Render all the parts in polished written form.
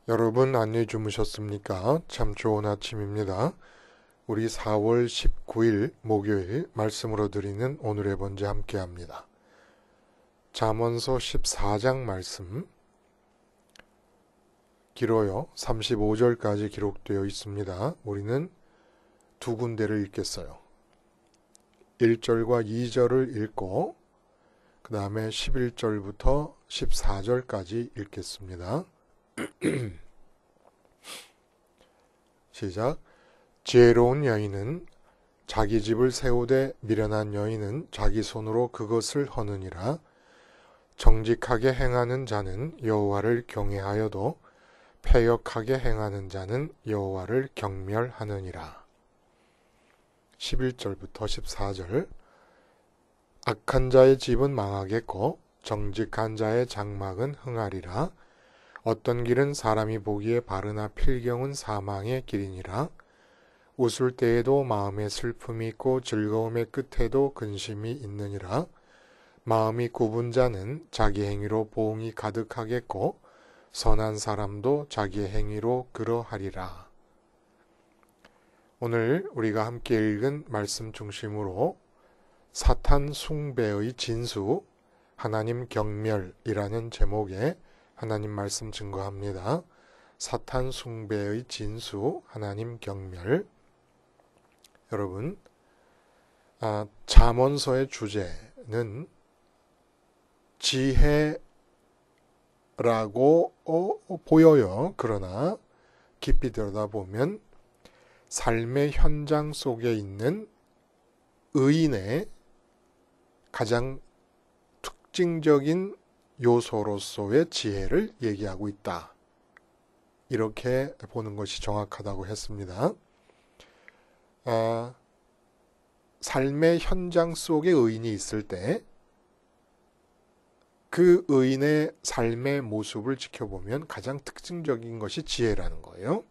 여러분 안녕히 주무셨습니까? 참 좋은 아침입니다. 우리 4월 19일 목요일 말씀으로 드리는 오늘의 번제 함께합니다. 잠언서 14장 말씀 길어요. 35절까지 기록되어 있습니다. 우리는 두 군데를 읽겠어요. 1절과 2절을 읽고 그 다음에 11절부터 14절까지 읽겠습니다. 시작. 지혜로운 여인은 자기 집을 세우되 미련한 여인은 자기 손으로 그것을 허느니라. 정직하게 행하는 자는 여호와를 경외하여도 패역하게 행하는 자는 여호와를 경멸하느니라. 11절부터 14절. 악한 자의 집은 망하겠고 정직한 자의 장막은 흥하리라. 어떤 길은 사람이 보기에 바르나 필경은 사망의 길이니라. 웃을 때에도 마음에 슬픔이 있고 즐거움의 끝에도 근심이 있느니라. 마음이 굽은 자는 자기 행위로 보응이 가득하겠고 선한 사람도 자기 행위로 그러하리라. 오늘 우리가 함께 읽은 말씀 중심으로 사탄 숭배의 진수, 하나님 경멸이라는 제목의 하나님 말씀 증거합니다. 사탄 숭배의 진수, 하나님 경멸. 여러분, 잠언서의 주제는 지혜라고 보여요. 그러나 깊이 들여다보면 삶의 현장 속에 있는 의인의 가장 특징적인 요소로서의 지혜를 얘기하고 있다. 이렇게 보는 것이 정확하다고 했습니다. 삶의 현장 속에 의인이 있을 때 그 의인의 삶의 모습을 지켜보면 가장 특징적인 것이 지혜라는 거예요.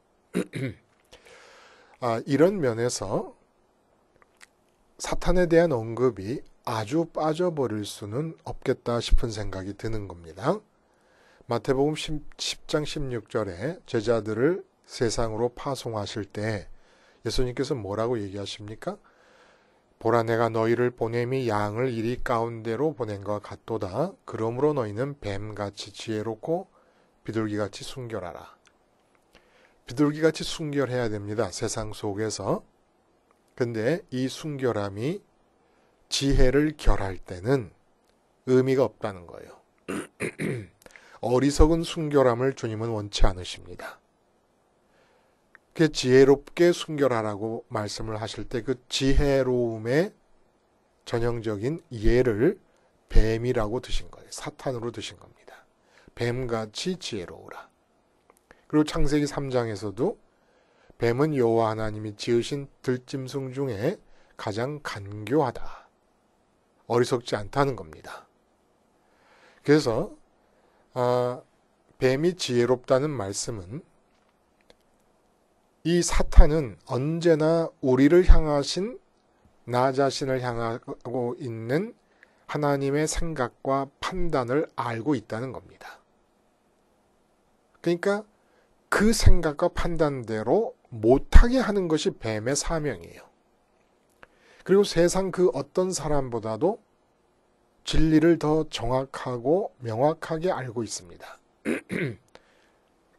이런 면에서 사탄에 대한 언급이 아주 빠져버릴 수는 없겠다 싶은 생각이 드는 겁니다. 마태복음 10장 16절에 제자들을 세상으로 파송하실 때 예수님께서 뭐라고 얘기하십니까? 보라 내가 너희를 보냄이 양을 이리 가운데로 보낸 것 같도다. 그러므로 너희는 뱀같이 지혜롭고 비둘기같이 순결하라. 비둘기같이 순결해야 됩니다. 세상 속에서. 근데 이 순결함이 지혜를 결할 때는 의미가 없다는 거예요. 어리석은 순결함을 주님은 원치 않으십니다. 그 지혜롭게 순결하라고 말씀을 하실 때 그 지혜로움의 전형적인 예를 뱀이라고 드신 거예요. 사탄으로 드신 겁니다. 뱀같이 지혜로우라. 그리고 창세기 3장에서도 뱀은 여호와 하나님이 지으신 들짐승 중에 가장 간교하다. 어리석지 않다는 겁니다. 그래서 뱀이 지혜롭다는 말씀은 이 사탄은 언제나 우리를 향하신 나 자신을 향하고 있는 하나님의 생각과 판단을 알고 있다는 겁니다. 그러니까 그 생각과 판단대로 못하게 하는 것이 뱀의 사명이에요. 그리고 세상 그 어떤 사람보다도 진리를 더 정확하고 명확하게 알고 있습니다.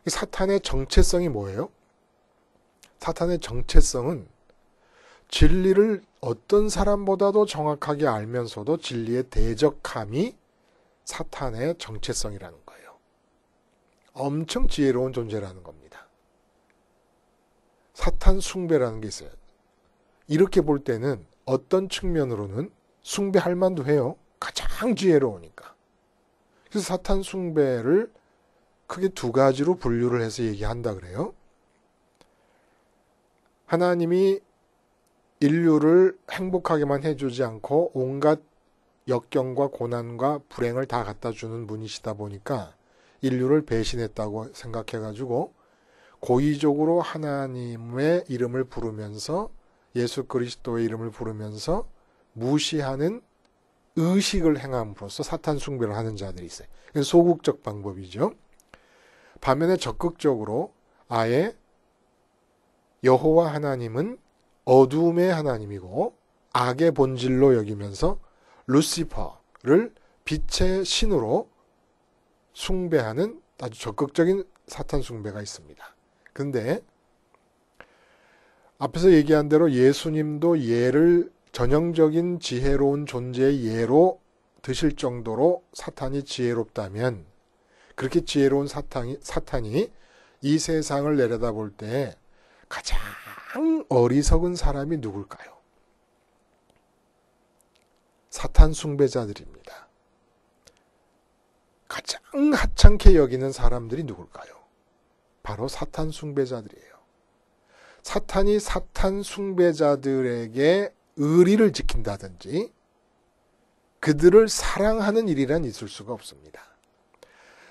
사탄의 정체성이 뭐예요? 사탄의 정체성은 진리를 어떤 사람보다도 정확하게 알면서도 진리에 대적함이 사탄의 정체성이라는 거예요. 엄청 지혜로운 존재라는 겁니다. 사탄 숭배라는 게 있어요. 이렇게 볼 때는 어떤 측면으로는 숭배할 만도 해요. 가장 지혜로우니까. 그래서 사탄 숭배를 크게 두 가지로 분류를 해서 얘기한다 그래요. 하나님이 인류를 행복하게만 해주지 않고 온갖 역경과 고난과 불행을 다 갖다 주는 분이시다 보니까 인류를 배신했다고 생각해가지고 고의적으로 하나님의 이름을 부르면서 예수 그리스도의 이름을 부르면서 무시하는 의식을 행함으로써 사탄 숭배를 하는 자들이 있어요. 소극적 방법이죠. 반면에 적극적으로 아예 여호와 하나님은 어둠의 하나님이고 악의 본질로 여기면서 루시퍼를 빛의 신으로 숭배하는 아주 적극적인 사탄 숭배가 있습니다. 근데 앞에서 얘기한 대로 예수님도 예를 전형적인 지혜로운 존재의 예로 드실 정도로 사탄이 지혜롭다면 그렇게 지혜로운 사탄이 이 세상을 내려다볼 때 가장 어리석은 사람이 누굴까요? 사탄 숭배자들입니다. 가장 하찮게 여기는 사람들이 누굴까요? 바로 사탄 숭배자들이에요. 사탄이 사탄 숭배자들에게 의리를 지킨다든지 그들을 사랑하는 일이란 있을 수가 없습니다.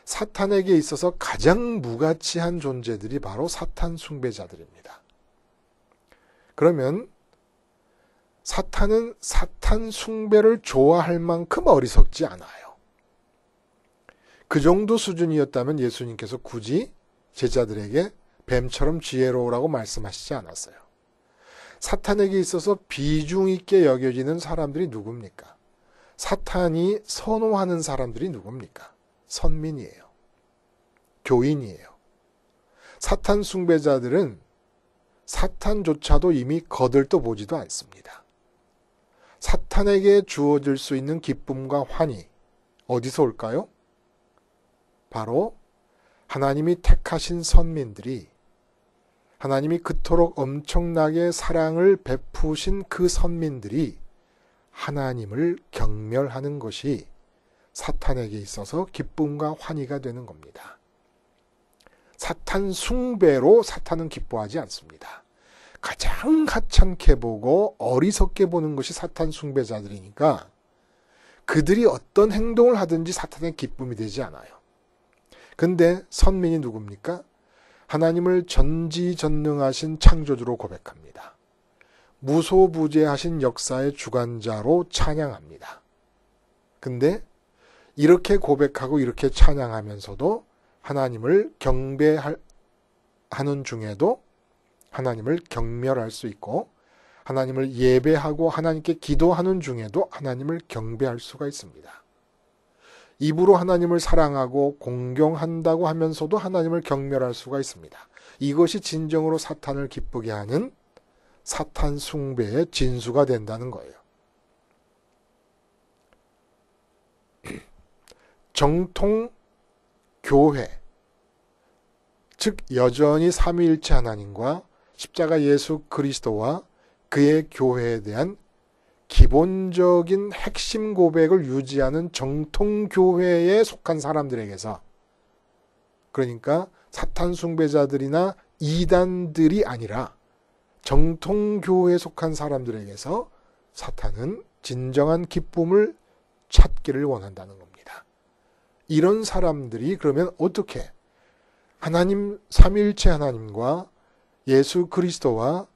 사탄에게 있어서 가장 무가치한 존재들이 바로 사탄 숭배자들입니다. 그러면 사탄은 사탄 숭배를 좋아할 만큼 어리석지 않아요. 그 정도 수준이었다면 예수님께서 굳이 제자들에게 뱀처럼 지혜로우라고 말씀하시지 않았어요. 사탄에게 있어서 비중 있게 여겨지는 사람들이 누굽니까? 사탄이 선호하는 사람들이 누굽니까? 선민이에요. 교인이에요. 사탄 숭배자들은 사탄조차도 이미 거들떠 보지도 않습니다. 사탄에게 주어질 수 있는 기쁨과 환희 어디서 올까요? 바로 하나님이 택하신 선민들이 하나님이 그토록 엄청나게 사랑을 베푸신 그 선민들이 하나님을 경멸하는 것이 사탄에게 있어서 기쁨과 환희가 되는 겁니다. 사탄 숭배로 사탄은 기뻐하지 않습니다. 가장 하찮게 보고 어리석게 보는 것이 사탄 숭배자들이니까 그들이 어떤 행동을 하든지 사탄의 기쁨이 되지 않아요. 근데 선민이 누굽니까? 하나님을 전지전능하신 창조주로 고백합니다. 무소부재하신 역사의 주관자로 찬양합니다. 근데 이렇게 고백하고 이렇게 찬양하면서도 하나님을 경배하는 중에도 하나님을 경멸할 수 있고 하나님을 예배하고 하나님께 기도하는 중에도 하나님을 경배할 수가 있습니다. 입으로 하나님을 사랑하고 공경한다고 하면서도 하나님을 경멸할 수가 있습니다. 이것이 진정으로 사탄을 기쁘게 하는 사탄 숭배의 진수가 된다는 거예요. 정통 교회, 즉 여전히 삼위일체 하나님과 십자가 예수 그리스도와 그의 교회에 대한 기본적인 핵심 고백을 유지하는 정통교회에 속한 사람들에게서, 그러니까 사탄 숭배자들이나 이단들이 아니라 정통교회에 속한 사람들에게서 사탄은 진정한 기쁨을 찾기를 원한다는 겁니다. 이런 사람들이 그러면 어떻게 하나님, 삼위일체 하나님과 예수 그리스도와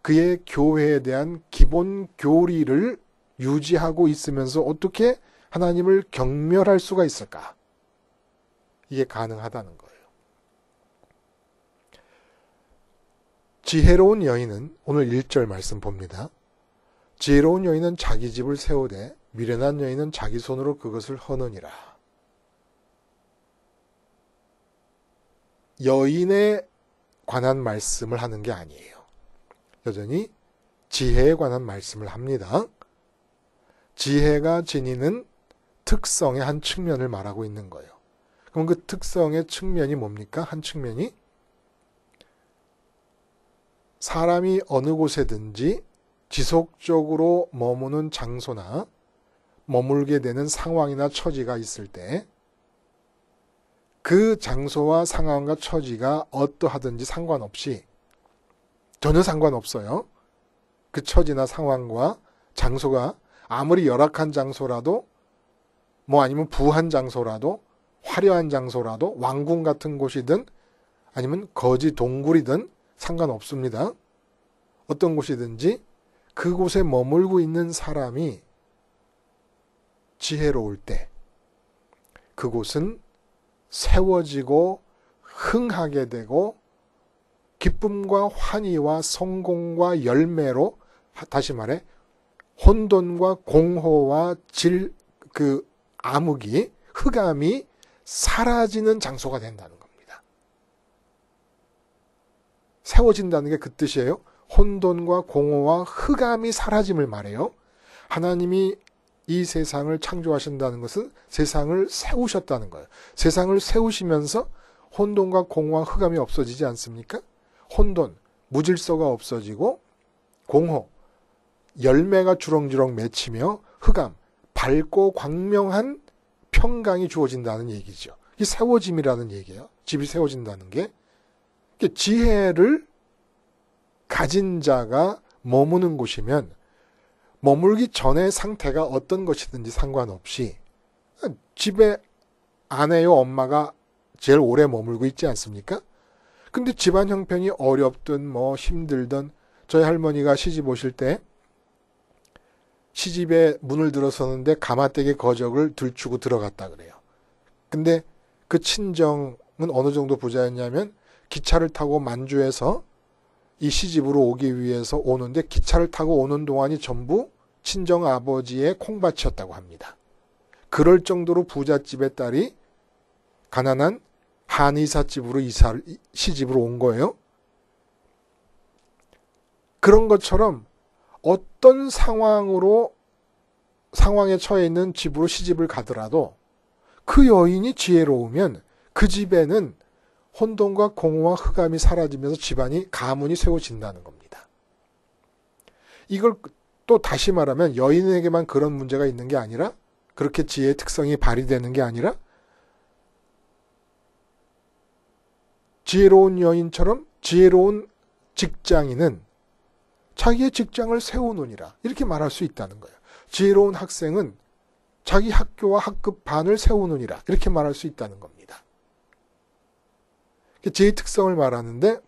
그의 교회에 대한 기본 교리를 유지하고 있으면서 어떻게 하나님을 경멸할 수가 있을까? 이게 가능하다는 거예요. 지혜로운 여인은 오늘 1절 말씀 봅니다. 지혜로운 여인은 자기 집을 세우되 미련한 여인은 자기 손으로 그것을 허느니라. 여인에 관한 말씀을 하는 게 아니에요. 여전히 지혜에 관한 말씀을 합니다. 지혜가 지니는 특성의 한 측면을 말하고 있는 거예요. 그럼 그 특성의 측면이 뭡니까? 한 측면이 사람이 어느 곳에든지 지속적으로 머무는 장소나 머물게 되는 상황이나 처지가 있을 때 그 장소와 상황과 처지가 어떠하든지 상관없이, 전혀 상관없어요. 그 처지나 상황과 장소가 아무리 열악한 장소라도, 뭐 아니면 부한 장소라도, 화려한 장소라도, 왕궁 같은 곳이든 아니면 거지 동굴이든 상관없습니다. 어떤 곳이든지 그곳에 머물고 있는 사람이 지혜로울 때 그곳은 세워지고 흥하게 되고 기쁨과 환희와 성공과 열매로, 다시 말해 혼돈과 공허와 암흑이, 흑암이 사라지는 장소가 된다는 겁니다. 세워진다는 게 그 뜻이에요. 혼돈과 공허와 흑암이 사라짐을 말해요. 하나님이 이 세상을 창조하신다는 것은 세상을 세우셨다는 거예요. 세상을 세우시면서 혼돈과 공허와 흑암이 없어지지 않습니까? 혼돈, 무질서가 없어지고 공허, 열매가 주렁주렁 맺히며 흑암, 밝고 광명한 평강이 주어진다는 얘기죠. 이게 세워짐이라는 얘기예요. 집이 세워진다는 게. 지혜를 가진 자가 머무는 곳이면 머물기 전의 상태가 어떤 것이든지 상관없이, 집에 아내요 엄마가 제일 오래 머물고 있지 않습니까? 근데 집안 형편이 어렵든 힘들든, 저희 할머니가 시집 오실 때 시집에 문을 들어서는데 가마떼기 거적을 들추고 들어갔다 그래요. 근데 그 친정은 어느 정도 부자였냐면 기차를 타고 만주에서 이 시집으로 오기 위해서 오는데 기차를 타고 오는 동안이 전부 친정 아버지의 콩밭이었다고 합니다. 그럴 정도로 부잣집의 딸이 가난한 한의사집으로 시집으로 온 거예요. 그런 것처럼 어떤 상황에 처해 있는 집으로 시집을 가더라도 그 여인이 지혜로우면 그 집에는 혼돈과 공허와 흑암이 사라지면서 집안이, 가문이 세워진다는 겁니다. 이걸 또 다시 말하면 여인에게만 그런 문제가 있는 게 아니라, 그렇게 지혜의 특성이 발휘되는 게 아니라, 지혜로운 여인처럼 지혜로운 직장인은 자기의 직장을 세우느니라, 이렇게 말할 수 있다는 거예요. 지혜로운 학생은 자기 학교와 학급 반을 세우느니라, 이렇게 말할 수 있다는 겁니다. 지혜의 특성을 말하는데,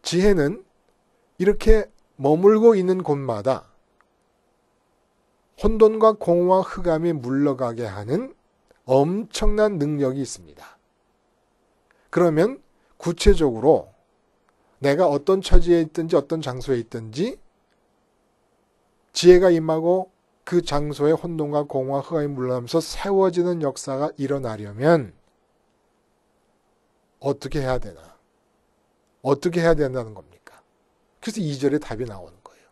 지혜는 이렇게 머물고 있는 곳마다 혼돈과 공허와 흑암이 물러가게 하는 엄청난 능력이 있습니다. 그러면 구체적으로 내가 어떤 처지에 있든지 어떤 장소에 있든지 지혜가 임하고 그 장소에 혼돈과 공허와 흑암이 물러나면서 세워지는 역사가 일어나려면 어떻게 해야 되나? 어떻게 해야 된다는 겁니까? 그래서 2절에 답이 나오는 거예요.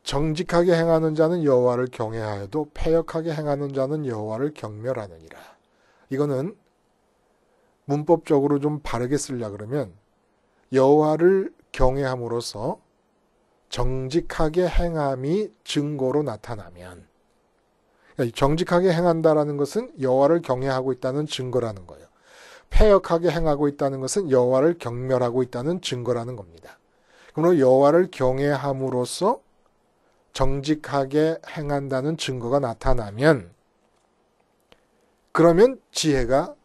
정직하게 행하는 자는 여호와를 경외하여도 패역하게 행하는 자는 여호와를 경멸하느니라. 이거는 문법적으로 좀 바르게 쓰려고 그러면 여호와를 경외함으로써 정직하게 행함이 증거로 나타나면, 정직하게 행한다라는 것은 여호와를 경외하고 있다는 증거라는 거예요. 패역하게 행하고 있다는 것은 여호와를 경멸하고 있다는 증거라는 겁니다. 그러므로 여호와를 경외함으로써 정직하게 행한다는 증거가 나타나면, 그러면 지혜가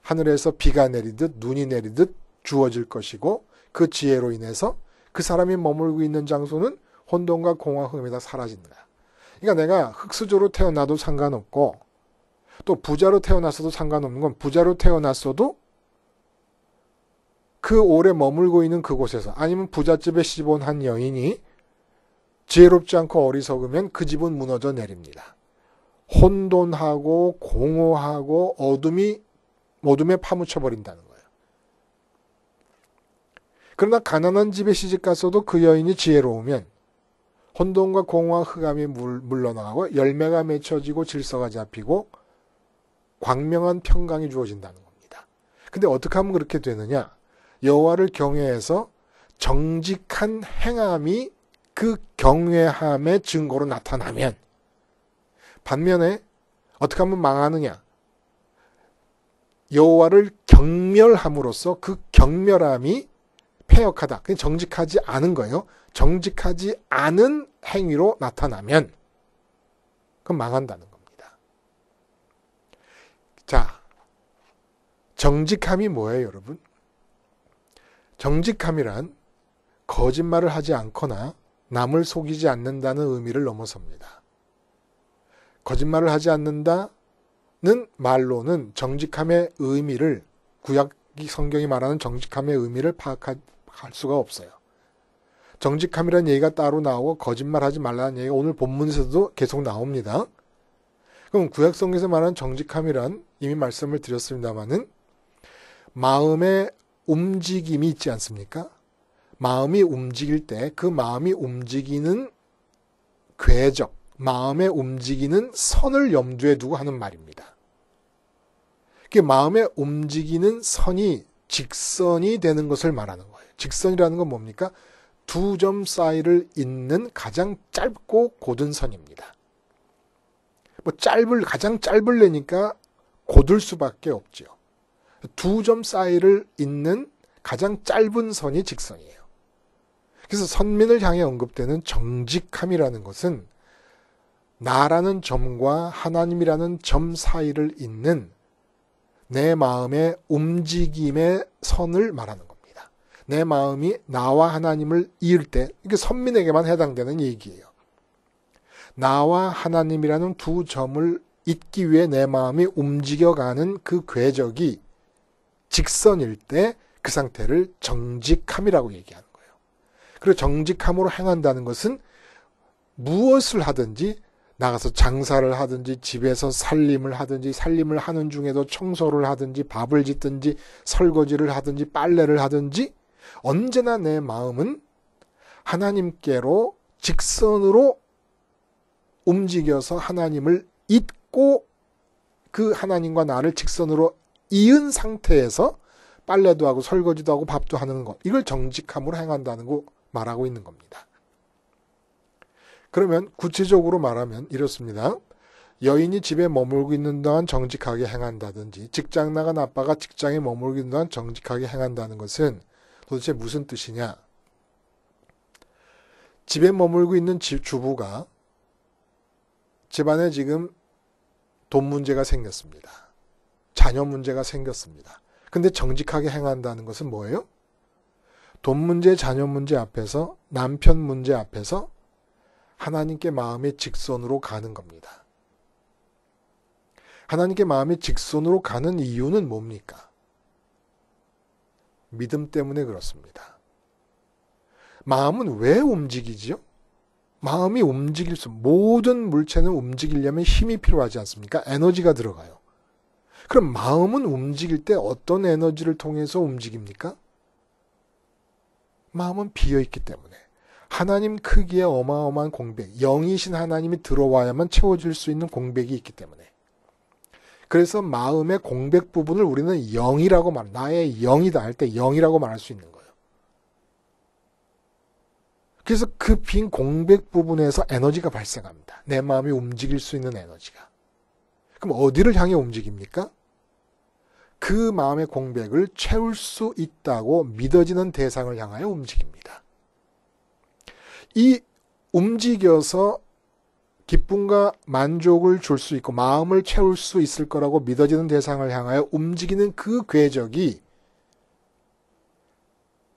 하늘에서 비가 내리듯 눈이 내리듯 주어질 것이고, 그 지혜로 인해서 그 사람이 머물고 있는 장소는 혼돈과 공허와 흑암이 다 사라진다. 그러니까 내가 흙수저로 태어나도 상관없고 또 부자로 태어났어도 상관없는 건, 부자로 태어났어도 그 오래 머물고 있는 그곳에서, 아니면 부잣집에 시집 온 한 여인이 지혜롭지 않고 어리석으면 그 집은 무너져 내립니다. 혼돈하고 공허하고 어둠에 파묻혀 버린다는 거예요. 그러나 가난한 집에 시집 갔어도 그 여인이 지혜로우면 혼돈과 공허와 흑암이 물러나가고 열매가 맺혀지고 질서가 잡히고 광명한 평강이 주어진다는 겁니다. 근데 어떻게 하면 그렇게 되느냐? 여호와를 경외해서 정직한 행함이 그 경외함의 증거로 나타나면, 반면에 어떻게 하면 망하느냐? 여호와를 경멸함으로써 그 경멸함이 패역하다, 정직하지 않은 거예요. 정직하지 않은 행위로 나타나면 그건 망한다는 겁니다. 자, 정직함이 뭐예요, 여러분? 정직함이란 거짓말을 하지 않거나 남을 속이지 않는다는 의미를 넘어섭니다. 거짓말을 하지 않는다, 말로는 정직함의 의미를, 구약 성경이 말하는 정직함의 의미를 파악할 수가 없어요. 정직함이라는 얘기가 따로 나오고 거짓말하지 말라는 얘기가 오늘 본문에서도 계속 나옵니다. 그럼 구약 성경에서 말하는 정직함이란 이미 말씀을 드렸습니다마는 마음의 움직임이 있지 않습니까? 마음이 움직일 때 그 마음이 움직이는 궤적, 마음에 움직이는 선을 염두에 두고 하는 말입니다. 그 마음에 움직이는 선이 직선이 되는 것을 말하는 거예요. 직선이라는 건 뭡니까? 두 점 사이를 잇는 가장 짧고 곧은 선입니다. 가장 짧으려니까 곧을 수밖에 없죠. 두 점 사이를 잇는 가장 짧은 선이 직선이에요. 그래서 선민을 향해 언급되는 정직함이라는 것은 나라는 점과 하나님이라는 점 사이를 잇는 내 마음의 움직임의 선을 말하는 겁니다. 내 마음이 나와 하나님을 이을 때, 이게 선민에게만 해당되는 얘기예요. 나와 하나님이라는 두 점을 잇기 위해 내 마음이 움직여가는 그 궤적이 직선일 때 그 상태를 정직함이라고 얘기하는 거예요. 그리고 정직함으로 행한다는 것은 무엇을 하든지, 나가서 장사를 하든지 집에서 살림을 하든지, 살림을 하는 중에도 청소를 하든지 밥을 짓든지 설거지를 하든지 빨래를 하든지 언제나 내 마음은 하나님께로 직선으로 움직여서 하나님을 잇고 그 하나님과 나를 직선으로 이은 상태에서 빨래도 하고 설거지도 하고 밥도 하는 것, 이걸 정직함으로 행한다는 거 말하고 있는 겁니다. 그러면 구체적으로 말하면 이렇습니다. 여인이 집에 머물고 있는 동안 정직하게 행한다든지, 직장 나간 아빠가 직장에 머물고 있는 동안 정직하게 행한다는 것은 도대체 무슨 뜻이냐? 집에 머물고 있는 주부가 집안에 지금 돈 문제가 생겼습니다. 자녀 문제가 생겼습니다. 근데 정직하게 행한다는 것은 뭐예요? 돈 문제, 자녀 문제 앞에서, 남편 문제 앞에서 하나님께 마음이 직선으로 가는 겁니다. 하나님께 마음이 직선으로 가는 이유는 뭡니까? 믿음 때문에 그렇습니다. 마음은 왜 움직이지요? 마음이 모든 물체는 움직이려면 힘이 필요하지 않습니까? 에너지가 들어가요. 그럼 마음은 움직일 때 어떤 에너지를 통해서 움직입니까? 마음은 비어있기 때문에. 하나님 크기의 어마어마한 공백, 영이신 하나님이 들어와야만 채워질 수 있는 공백이 있기 때문에. 그래서 마음의 공백 부분을 우리는 영이라고 나의 영이다 할 때 영이라고 말할 수 있는 거예요. 그래서 그 빈 공백 부분에서 에너지가 발생합니다. 내 마음이 움직일 수 있는 에너지가. 그럼 어디를 향해 움직입니까? 그 마음의 공백을 채울 수 있다고 믿어지는 대상을 향하여 움직입니다. 이 움직여서 기쁨과 만족을 줄 수 있고 마음을 채울 수 있을 거라고 믿어지는 대상을 향하여 움직이는 그 궤적이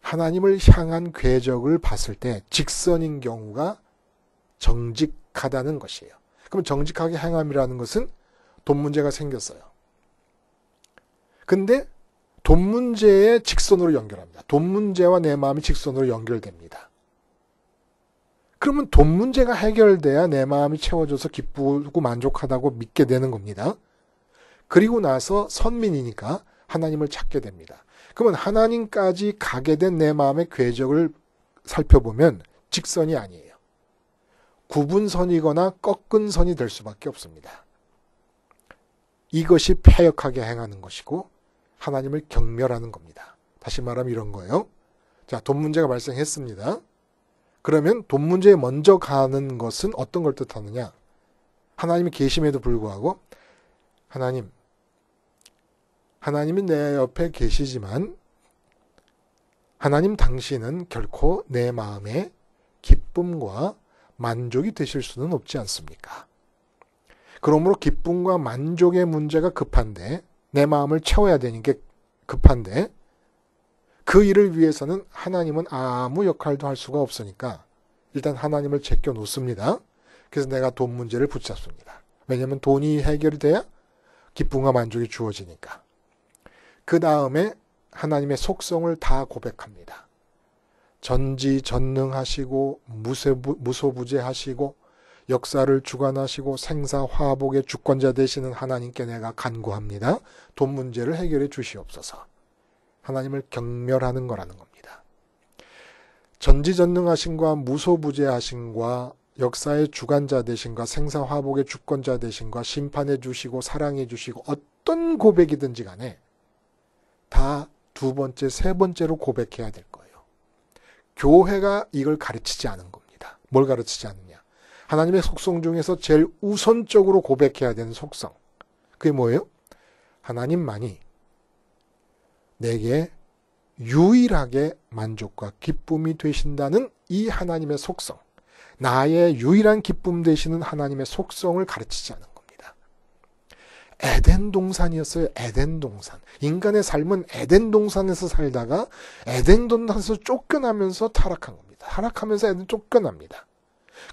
하나님을 향한 궤적을 봤을 때 직선인 경우가 정직하다는 것이에요. 그럼 정직하게 행함이라는 것은 돈 문제가 생겼어요. 근데 돈 문제에 직선으로 연결합니다. 돈 문제와 내 마음이 직선으로 연결됩니다. 그러면 돈 문제가 해결돼야 내 마음이 채워져서 기쁘고 만족하다고 믿게 되는 겁니다. 그리고 나서 선민이니까 하나님을 찾게 됩니다. 그러면 하나님까지 가게 된 내 마음의 궤적을 살펴보면 직선이 아니에요. 구분선이거나 꺾은 선이 될 수밖에 없습니다. 이것이 패역하게 행하는 것이고 하나님을 경멸하는 겁니다. 다시 말하면 이런 거예요. 자, 돈 문제가 발생했습니다. 그러면 돈 문제에 먼저 가는 것은 어떤 걸 뜻하느냐? 하나님이 계심에도 불구하고 하나님이 내 옆에 계시지만 하나님 당신은 결코 내 마음에 기쁨과 만족이 되실 수는 없지 않습니까? 그러므로 기쁨과 만족의 문제가 급한데 내 마음을 채워야 되는 게 급한데 그 일을 위해서는 하나님은 아무 역할도 할 수가 없으니까 일단 하나님을 제껴 놓습니다. 그래서 내가 돈 문제를 붙잡습니다. 왜냐하면 돈이 해결돼야 기쁨과 만족이 주어지니까. 그 다음에 하나님의 속성을 다 고백합니다. 전지전능하시고 무소부재하시고 역사를 주관하시고 생사화복의 주권자 되시는 하나님께 내가 간구합니다. 돈 문제를 해결해 주시옵소서. 하나님을 경멸하는 거라는 겁니다. 전지전능하신과 무소부재하신과 역사의 주관자 되신과 생사화복의 주권자 되신과 심판해 주시고 사랑해 주시고 어떤 고백이든지 간에 다 두 번째, 세 번째로 고백해야 될 거예요. 교회가 이걸 가르치지 않은 겁니다. 뭘 가르치지 않느냐? 하나님의 속성 중에서 제일 우선적으로 고백해야 되는 속성. 그게 뭐예요? 하나님만이 내게 유일하게 만족과 기쁨이 되신다는 이 하나님의 속성. 나의 유일한 기쁨 되시는 하나님의 속성을 가르치지 않은 겁니다. 에덴 동산이었어요. 에덴 동산. 인간의 삶은 에덴 동산에서 살다가 에덴 동산에서 쫓겨나면서 타락한 겁니다. 타락하면서 에덴 쫓겨납니다.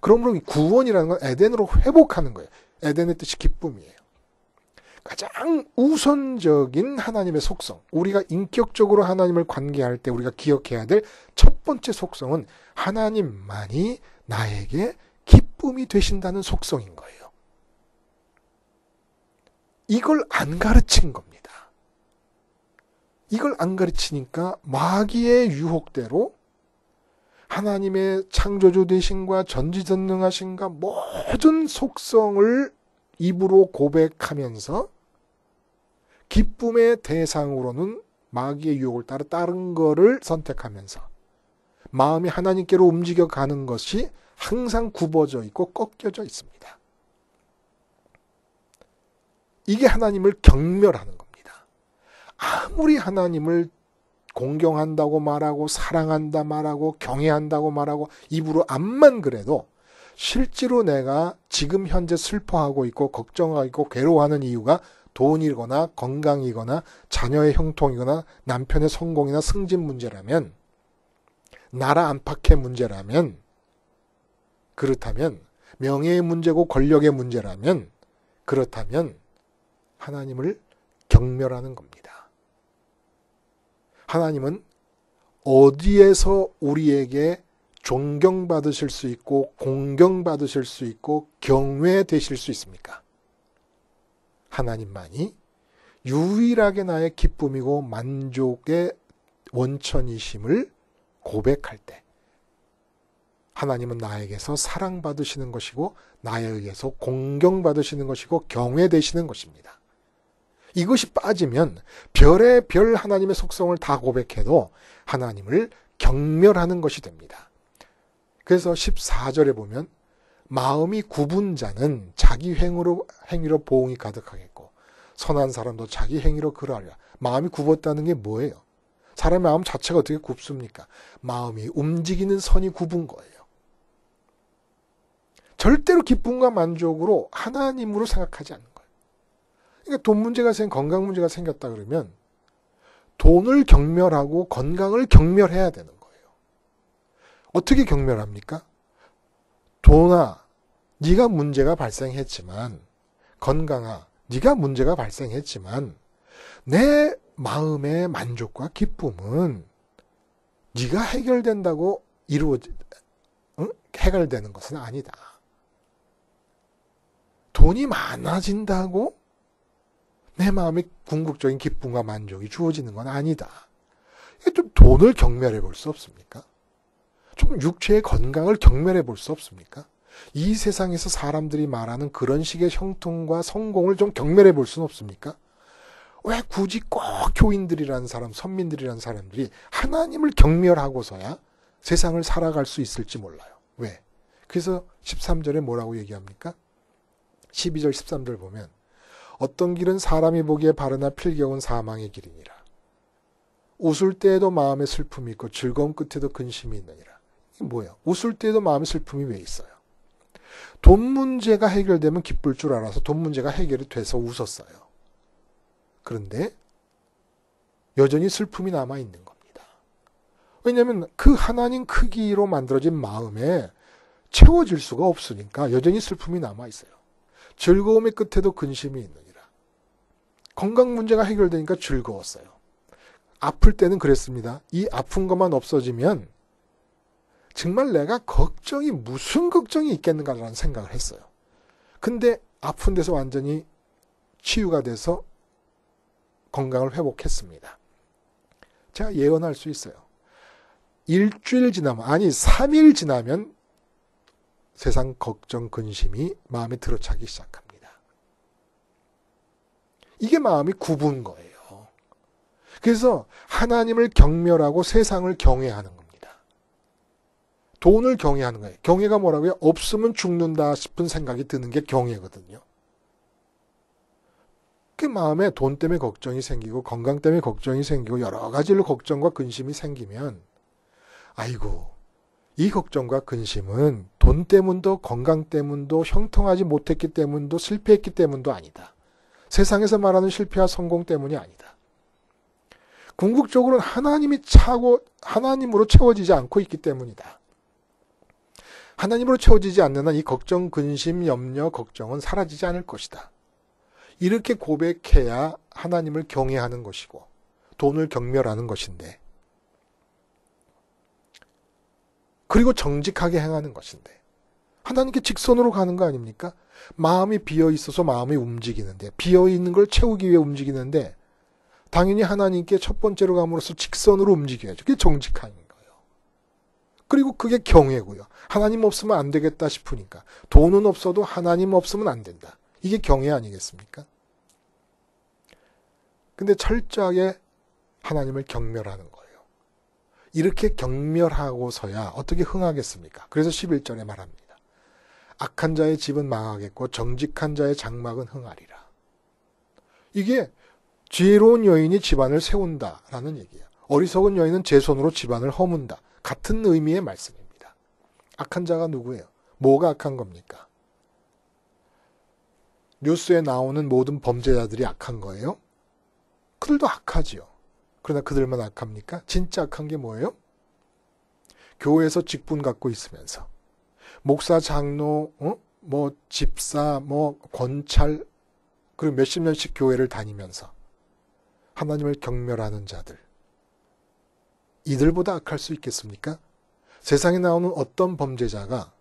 그러므로 구원이라는 건 에덴으로 회복하는 거예요. 에덴의 뜻이 기쁨이에요. 가장 우선적인 하나님의 속성, 우리가 인격적으로 하나님을 관계할 때 우리가 기억해야 될 첫 번째 속성은 하나님만이 나에게 기쁨이 되신다는 속성인 거예요. 이걸 안 가르친 겁니다. 이걸 안 가르치니까 마귀의 유혹대로 하나님의 창조주 되신과 전지전능하신과 모든 속성을 입으로 고백하면서 기쁨의 대상으로는 마귀의 유혹을 따라 다른 거를 선택하면서 마음이 하나님께로 움직여가는 것이 항상 굽어져 있고 꺾여져 있습니다. 이게 하나님을 경멸하는 겁니다. 아무리 하나님을 공경한다고 말하고 사랑한다 말하고 경외한다고 말하고 입으로 암만 그래도 실제로 내가 지금 현재 슬퍼하고 있고 걱정하고 있고 괴로워하는 이유가 돈이거나 건강이거나 자녀의 형통이거나 남편의 성공이나 승진 문제라면, 나라 안팎의 문제라면, 그렇다면 명예의 문제고 권력의 문제라면, 그렇다면 하나님을 경멸하는 겁니다. 하나님은 어디에서 우리에게 존경받으실 수 있고 공경받으실 수 있고 경외되실 수 있습니까? 하나님만이 유일하게 나의 기쁨이고 만족의 원천이심을 고백할 때 하나님은 나에게서 사랑받으시는 것이고 나에 의해서 공경받으시는 것이고 경외되시는 것입니다. 이것이 빠지면 별의 별 하나님의 속성을 다 고백해도 하나님을 경멸하는 것이 됩니다. 그래서 14절에 보면 마음이 굽은 자는 자기 행위로 보응이 가득하겠고 선한 사람도 자기 행위로 그러하리라. 마음이 굽었다는 게 뭐예요? 사람의 마음 자체가 어떻게 굽습니까? 마음이 움직이는 선이 굽은 거예요. 절대로 기쁨과 만족으로 하나님으로 생각하지 않는 거예요. 그러니까 돈 문제가 건강 문제가 생겼다 그러면 돈을 경멸하고 건강을 경멸해야 되는 거예요. 어떻게 경멸합니까? 돈아, 네가 문제가 발생했지만, 건강아, 네가 문제가 발생했지만 내 마음의 만족과 기쁨은 네가 해결된다고 해결되는 것은 아니다. 돈이 많아진다고 내 마음의 궁극적인 기쁨과 만족이 주어지는 건 아니다. 좀 돈을 경멸해 볼 수 없습니까? 좀 육체의 건강을 경멸해 볼 수 없습니까? 이 세상에서 사람들이 말하는 그런 식의 형통과 성공을 좀 경멸해 볼 수는 없습니까? 왜 굳이 꼭 교인들이라는 사람, 선민들이라는 사람들이 하나님을 경멸하고서야 세상을 살아갈 수 있을지 몰라요. 왜? 그래서 13절에 뭐라고 얘기합니까? 12절 13절 보면 어떤 길은 사람이 보기에 바르나 필경은 사망의 길이니라. 웃을 때에도 마음에 슬픔이 있고 즐거움 끝에도 근심이 있느니라. 이게 뭐예요? 웃을 때에도 마음에 슬픔이 왜 있어요? 돈 문제가 해결되면 기쁠 줄 알아서 돈 문제가 해결이 돼서 웃었어요. 그런데 여전히 슬픔이 남아있는 겁니다. 왜냐하면 그 하나님 크기로 만들어진 마음에 채워질 수가 없으니까 여전히 슬픔이 남아있어요. 즐거움의 끝에도 근심이 있느니라. 건강 문제가 해결되니까 즐거웠어요. 아플 때는 그랬습니다. 이 아픈 것만 없어지면 정말 내가 걱정이 무슨 걱정이 있겠는가라는 생각을 했어요. 근데 아픈 데서 완전히 치유가 돼서 건강을 회복했습니다. 제가 예언할 수 있어요. 일주일 지나면, 아니 3일 지나면 세상 걱정, 근심이 마음에 들어차기 시작합니다. 이게 마음이 굽은 거예요. 그래서 하나님을 경멸하고 세상을 경외하는 겁니다. 돈을 경외하는 거예요. 경외가 뭐라고요? 없으면 죽는다 싶은 생각이 드는 게 경외거든요. 그 마음에 돈 때문에 걱정이 생기고 건강 때문에 걱정이 생기고 여러 가지로 걱정과 근심이 생기면 아이고, 이 걱정과 근심은 돈 때문도 건강 때문도 형통하지 못했기 때문도 실패했기 때문도 아니다. 세상에서 말하는 실패와 성공 때문이 아니다. 궁극적으로는 하나님으로 채워지지 않고 있기 때문이다. 하나님으로 채워지지 않는 한 이 걱정, 근심, 염려, 걱정은 사라지지 않을 것이다. 이렇게 고백해야 하나님을 경외하는 것이고 돈을 경멸하는 것인데, 그리고 정직하게 행하는 것인데, 하나님께 직선으로 가는 거 아닙니까? 마음이 비어 있어서 마음이 움직이는데, 비어 있는 걸 채우기 위해 움직이는데 당연히 하나님께 첫 번째로 감으로써 직선으로 움직여야죠. 그게 정직한 거예요. 그리고 그게 경외고요. 하나님 없으면 안 되겠다 싶으니까. 돈은 없어도 하나님 없으면 안 된다. 이게 경외 아니겠습니까? 근데 철저하게 하나님을 경멸하는 거예요. 이렇게 경멸하고서야 어떻게 흥하겠습니까? 그래서 11절에 말합니다. 악한 자의 집은 망하겠고 정직한 자의 장막은 흥하리라. 이게 지혜로운 여인이 집안을 세운다라는 얘기예요. 어리석은 여인은 제 손으로 집안을 허문다. 같은 의미의 말씀입니다. 악한 자가 누구예요? 뭐가 악한 겁니까? 뉴스에 나오는 모든 범죄자들이 악한 거예요? 그들도 악하지요. 그러나 그들만 악합니까? 진짜 악한 게 뭐예요? 교회에서 직분 갖고 있으면서 목사, 장로, 집사, 권찰, 그리고 몇십 년씩 교회를 다니면서 하나님을 경멸하는 자들. 이들보다 악할 수 있겠습니까? 세상에 나오는 어떤 범죄자가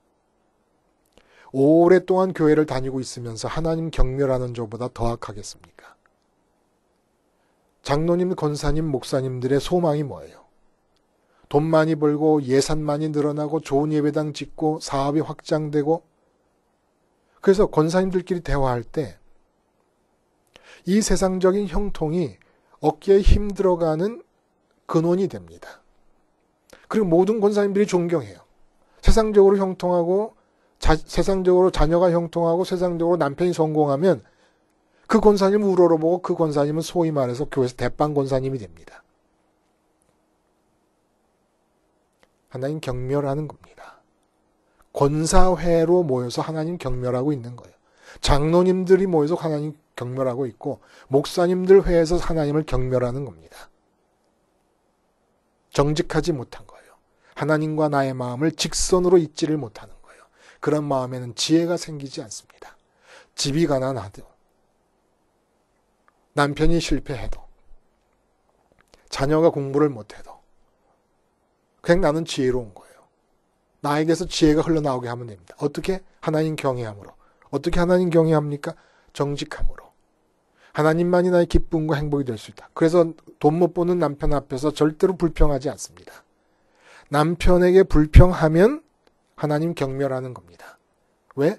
오랫동안 교회를 다니고 있으면서 하나님 경멸하는 자보다 더 악하겠습니까? 장로님, 권사님, 목사님들의 소망이 뭐예요? 돈 많이 벌고 예산 많이 늘어나고 좋은 예배당 짓고 사업이 확장되고, 그래서 권사님들끼리 대화할 때 이 세상적인 형통이 어깨에 힘 들어가는 근원이 됩니다. 그리고 모든 권사님들이 존경해요. 세상적으로 형통하고 세상적으로 자녀가 형통하고 세상적으로 남편이 성공하면 그 권사님을 우러러보고 그 권사님은 소위 말해서 교회에서 대빵 권사님이 됩니다. 하나님 경멸하는 겁니다. 권사회로 모여서 하나님 경멸하고 있는 거예요. 장로님들이 모여서 하나님 경멸하고 있고 목사님들 회에서 하나님을 경멸하는 겁니다. 정직하지 못한 거예요. 하나님과 나의 마음을 직선으로 잇지를 못하는 거예요. 그런 마음에는 지혜가 생기지 않습니다. 집이 가난하도, 남편이 실패해도, 자녀가 공부를 못해도 그냥 나는 지혜로운 거예요. 나에게서 지혜가 흘러나오게 하면 됩니다. 어떻게? 하나님 경외함으로. 어떻게 하나님 경외합니까? 정직함으로. 하나님만이 나의 기쁨과 행복이 될 수 있다. 그래서 돈 못 버는 남편 앞에서 절대로 불평하지 않습니다. 남편에게 불평하면 하나님 경멸하는 겁니다. 왜?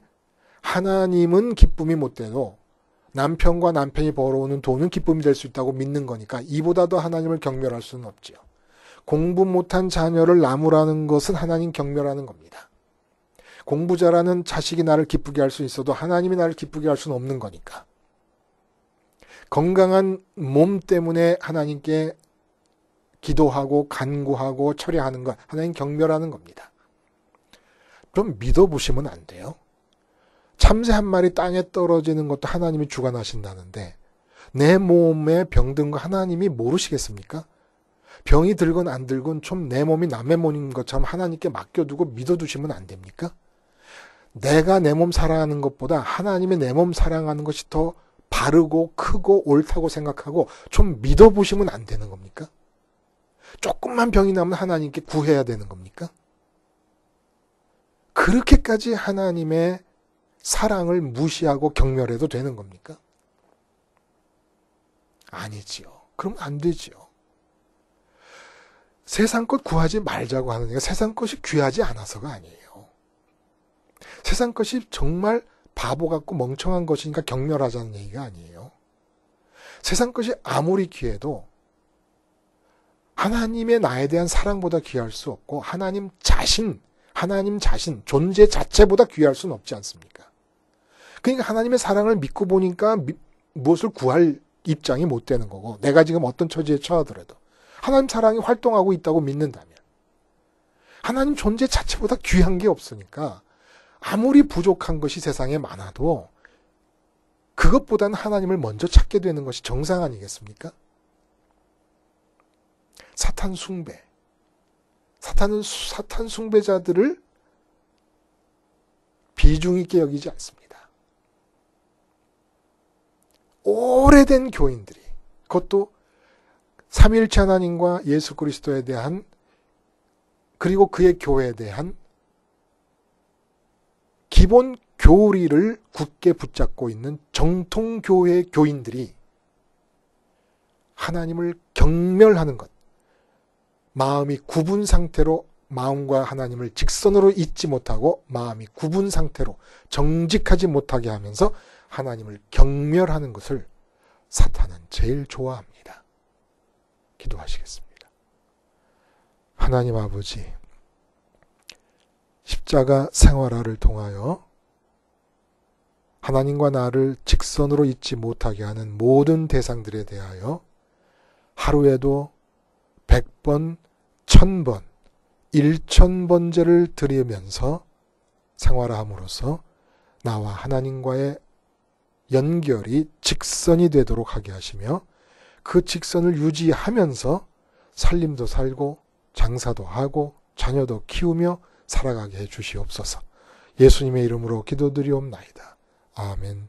하나님은 기쁨이 못 돼도 남편과 남편이 벌어오는 돈은 기쁨이 될 수 있다고 믿는 거니까 이보다도 하나님을 경멸할 수는 없지요. 공부 못한 자녀를 나무라는 것은 하나님 경멸하는 겁니다. 공부 잘하는 자식이 나를 기쁘게 할 수 있어도 하나님이 나를 기쁘게 할 수는 없는 거니까. 건강한 몸 때문에 하나님께 기도하고 간구하고 철회하는 것, 하나님 경멸하는 겁니다. 그럼 믿어보시면 안 돼요. 참새 한 마리 땅에 떨어지는 것도 하나님이 주관하신다는데 내 몸에 병든 거 하나님이 모르시겠습니까? 병이 들건 안 들건 좀 내 몸이 남의 몸인 것처럼 하나님께 맡겨두고 믿어두시면 안 됩니까? 내가 내 몸 사랑하는 것보다 하나님이 내 몸 사랑하는 것이 더 바르고 크고 옳다고 생각하고 좀 믿어보시면 안 되는 겁니까? 조금만 병이 나면 하나님께 구해야 되는 겁니까? 그렇게까지 하나님의 사랑을 무시하고 경멸해도 되는 겁니까? 아니지요. 그럼 안 되지요. 세상 것 구하지 말자고 하는 게 세상 것이 귀하지 않아서가 아니에요. 세상 것이 정말 바보 같고 멍청한 것이니까 경멸하자는 얘기가 아니에요. 세상 것이 아무리 귀해도 하나님의 나에 대한 사랑보다 귀할 수 없고 하나님 자신, 존재 자체보다 귀할 수는 없지 않습니까? 그러니까 하나님의 사랑을 믿고 보니까 무엇을 구할 입장이 못 되는 거고 내가 지금 어떤 처지에 처하더라도 하나님 사랑이 활동하고 있다고 믿는다면 하나님 존재 자체보다 귀한 게 없으니까 아무리 부족한 것이 세상에 많아도 그것보다는 하나님을 먼저 찾게 되는 것이 정상 아니겠습니까? 사탄 숭배. 사탄은 사탄 숭배자들을 비중 있게 여기지 않습니다. 오래된 교인들이 그것도 삼위일체 하나님과 예수 그리스도에 대한 그리고 그의 교회에 대한 기본 교리를 굳게 붙잡고 있는 정통교회 교인들이 하나님을 경멸하는 것, 마음이 굽은 상태로 마음과 하나님을 직선으로 잇지 못하고 마음이 굽은 상태로 정직하지 못하게 하면서 하나님을 경멸하는 것을 사탄은 제일 좋아합니다. 기도하시겠습니다. 하나님 아버지, 십자가 생활화를 통하여 하나님과 나를 직선으로 잇지 못하게 하는 모든 대상들에 대하여 하루에도 100번, 1000번, 1000번제를 드리면서 생활함으로써 나와 하나님과의 연결이 직선이 되도록 하게 하시며 그 직선을 유지하면서 살림도 살고 장사도 하고 자녀도 키우며 살아가게 해 주시옵소서. 예수님의 이름으로 기도드리옵나이다. 아멘.